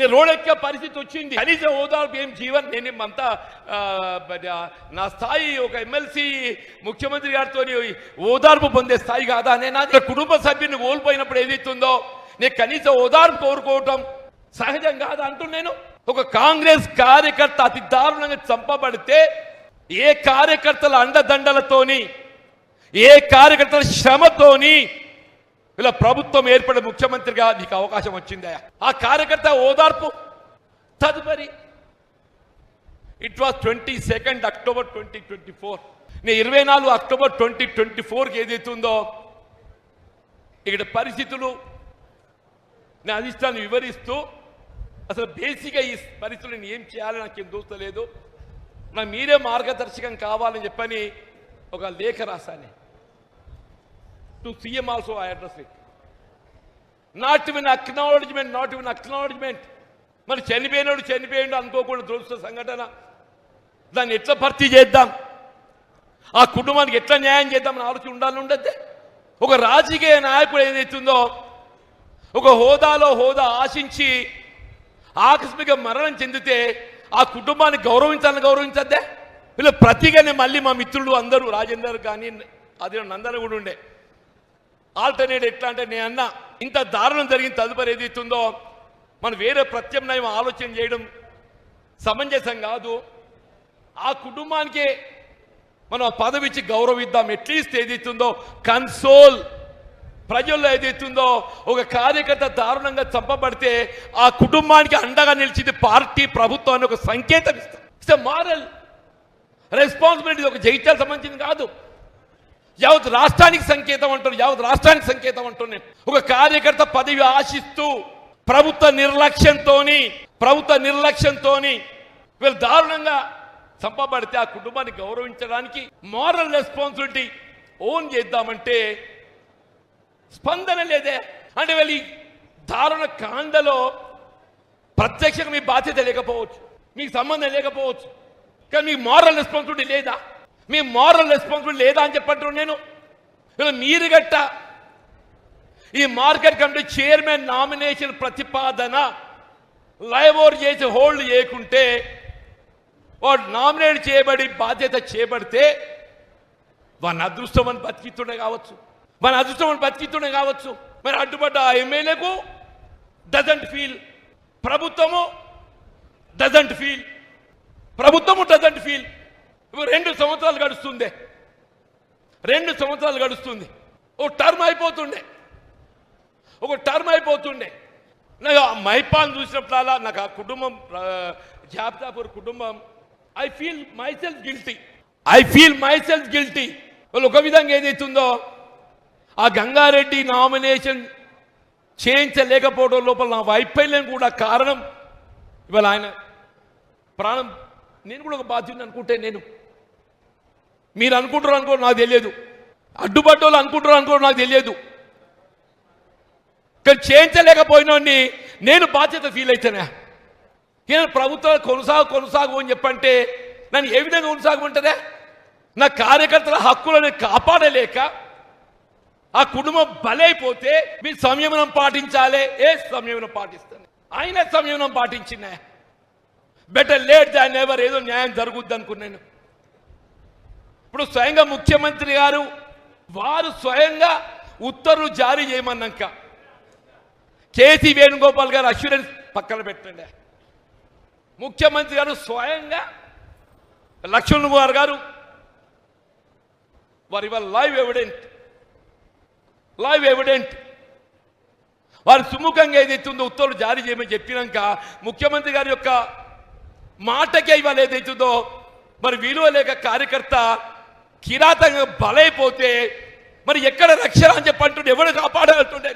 నేను రోడెక్కే పరిస్థితి వచ్చింది. కనీసం ఓదార్పు ఏం జీవన్ నేనేమంతా నా స్థాయి ఒక ఎమ్మెల్సీ ముఖ్యమంత్రి గారితో ఓదార్పు పొందే స్థాయి కాదా? నేను కుటుంబ సభ్యుని కోల్పోయినప్పుడు ఏదైతుందో నేను కనీసం ఓదార్పు కోరుకోవటం సహజం కాదా అంటున్నాను. ఒక కాంగ్రెస్ కార్యకర్త అతి దారుణంగా చంపబడితే ఏ కార్యకర్తల అండదండలతోని ఏ కార్యకర్తల శ్రమతోని ఇలా ప్రభుత్వం ఏర్పడే ముఖ్యమంత్రిగా నీకు అవకాశం వచ్చిందా? ఆ కార్యకర్త ఓదార్పు తదుపరి ఇట్ వాస్ 22 అక్టోబర్ 2024. నేను 24 అక్టోబర్ 2024కి ఏదైతుందో ఇక్కడ పరిస్థితులు నా అధిష్టాన్ని వివరిస్తూ అసలు బేసిక్గా ఈ పరిస్థితులు నేను ఏం చేయాలో నాకేం దోస్తలేదు, నాకు మీరే మార్గదర్శకం కావాలని చెప్పని ఒక లేఖ రాశాను. To CM also I address it. Not even acknowledgement. మరి చనిపోయాడు అనుకోకుండా దురదృష్ట సంఘటన, దాన్ని ఎట్లా భర్తీ చేద్దాం, ఆ కుటుంబానికి ఎట్లా న్యాయం చేద్దామని ఆలోచన ఉండద్దే. ఒక రాజకీయ నాయకుడు ఏదైతుందో ఒక హోదా ఆశించి ఆకస్మిక మరణం చెందితే ఆ కుటుంబాన్ని గౌరవించద్దే. వీళ్ళు ప్రతిగానే మళ్ళీ మా మిత్రులు అందరూ రాజేందర్ కానీ అది నందన కూడా ఉండే ఆల్టర్నేట్ ఎట్లా అంటే నేను అన్న ఇంత దారుణం జరిగిన తదుపరి ఏదైతుందో మనం వేరే ప్రత్యామ్నాయం ఆలోచన చేయడం సమంజసం కాదు. ఆ కుటుంబానికే మనం ఆ పదవి ఇచ్చి గౌరవిద్దాం. అట్లీస్ట్ ఏదైతుందో కన్సోల్ ప్రజల్లో ఏదైతుందో ఒక కార్యకర్త దారుణంగా చంపబడితే ఆ కుటుంబానికి అండగా నిలిచింది పార్టీ ప్రభుత్వాన్ని ఒక సంకేతం ఇస్తాం. It's moral responsibility. ఒక జైత్యాలకు సంబంధించింది కాదు, యావత్ రాష్ట్రానికి సంకేతం అంటున్నాను. ఒక కార్యకర్త పదవి ఆశిస్తూ ప్రభుత్వ నిర్లక్ష్యంతో వీళ్ళు దారుణంగా చంపబడితే ఆ కుటుంబాన్ని గౌరవించడానికి మారల్ రెస్పాన్సిబిలిటీ ఓన్ చేద్దామంటే స్పందన లేదే. అంటే వీళ్ళు దారుణ కాండలో ప్రత్యక్షంగా మీ బాధ్యత లేకపోవచ్చు, మీకు సంబంధం లేకపోవచ్చు, కానీ మీకు మారల్ రెస్పాన్సిబిలిటీ లేదా? మీ మారల్ రెస్పాన్సిబిలిటీ లేదా అని చెప్పంటారు. నేను మీరు గట్ట ఈ మార్కెట్ కమిటీ చైర్మన్ నామినేషన్ ప్రతిపాదన లైవ్ ఓవర్ చేసి హోల్డ్ చేయకుంటే వాడు నామినేట్ చేయబడి బాధ్యత చేపడితే వాని అదృష్టం అని బతికితుండే కావచ్చు, మరి అడ్డుపడ్డ ఆ ఎమ్మెల్యేకు డజంట్ ఫీల్, ప్రభుత్వము డజంట్ ఫీల్. 2 సంవత్సరాలు గడుస్తుంది. ఒక టర్మ్ అయిపోతుండే. నాకు ఆ మైపాన్ చూసినప్పుడల్లా నాకు ఆ కుటుంబం జాబితాపూర్ కుటుంబం I feel my self guilty. వాళ్ళు ఒక విధంగా ఏదైతుందో ఆ గంగారెడ్డి నామినేషన్ చేయించలేకపోవడం లోపల నా వైఫల్యం కూడా కారణం. ఇవాళ ఆయన ప్రాణం నేను కూడా ఒక బాధ్యత అనుకుంటే మీరు అనుకుంటారు నాకు తెలియదు, అడ్డుపడ్డోళ్ళు అనుకుంటారు నాకు తెలియదు, కానీ చేయించలేకపోయినా నేను బాధ్యత ఫీల్ అవుతానా? నేను ప్రభుత్వం కొనసాగు అని చెప్పంటే నన్ను ఏ విధంగా కొనసాగమంటారా? నా కార్యకర్తల హక్కులను కాపాడలేక ఆ కుటుంబం బలైపోతే మీరు సంయమనం పాటించాలి. సంయమనం పాటిస్తాను, ఆయన సంయమనం పాటించిన బెటర్ లేట్ దాన్ ఎవర్. ఏదో న్యాయం జరుగుద్ది అనుకున్నాను. ఇప్పుడు స్వయంగా ముఖ్యమంత్రి గారు వారు స్వయంగా ఉత్తర్వులు జారీ చేయమన్నాక కేసీ వేణుగోపాల్ గారు అష్యూరెన్స్ పక్కన పెట్టండి. ముఖ్యమంత్రి గారు స్వయంగా లక్ష్మణ్ కుమార్ గారు వారి లైవ్ ఎవిడెంట్ వారు సుముఖంగా ఏదైతుందో ఉత్తర్వులు జారీ చేయమని చెప్పినాక ముఖ్యమంత్రి గారి యొక్క మాటకే ఇవాళ ఏదైతుందో మరి విలువ లేక కార్యకర్త కిరాతంగా బలైపోతే మరి ఎక్కడ రక్షణ అని చెప్పంటుండే ఎవరు కాపాడాలంటుండే?